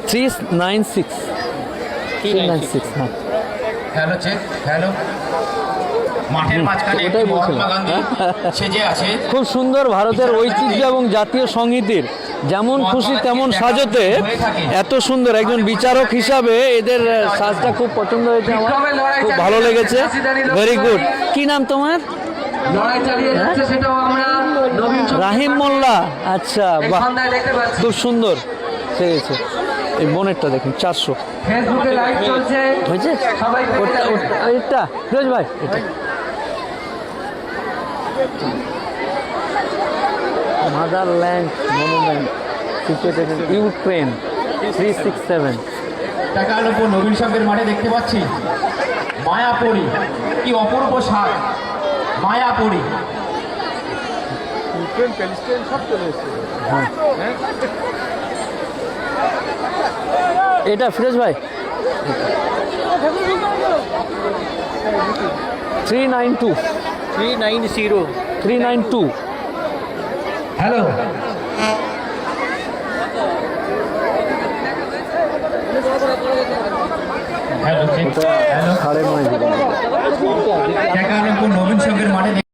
396 396 হ্যাঁ hello check hello মাঠের মাঝখানে একটি ওটাই বলছিলাম। মহাত্মা গান্ধী সেজে আছে। খুব সুন্দর ভারতের ঐতিহ্য এবং জাতীয় সঙ্গীতের যেমন খুশি তেমন সাজতে এত সুন্দর একজন বিচারক হিসাবে এদের সাজটা খুব পছন্দ হয়েছে আমার, খুব ভালো লেগেছে, ভেরি গুড। কি নাম তোমার? লড়াই চালিয়ে যাচ্ছে, সেটাও আমরা নবীন রাহিম মোল্লা। আচ্ছা বাহ, সন্ধ্যায় দেখতে পাচ্ছি। খুব সুন্দর সেজেছে। এই বোনেরটা দেখুন 400 ফেসবুকে লাইভ চলছে, হয়েছে। সবাই এটা ফিরোজ ভাই, এটা motherland monument situated in Ukraine 367। টাকার উপর নবীন সঙ্গের মাঠে দেখতে পাচ্ছি মায়াপুরী, কি অপূর্ব স্বাদ মায়াপুরী। এটা ফিরোজ ভাই 392 392। হ্যালো হ্যালো চেক হ্যালো সাড়ে 9 টাকার উপর নবীন সঙ্গের মাঠে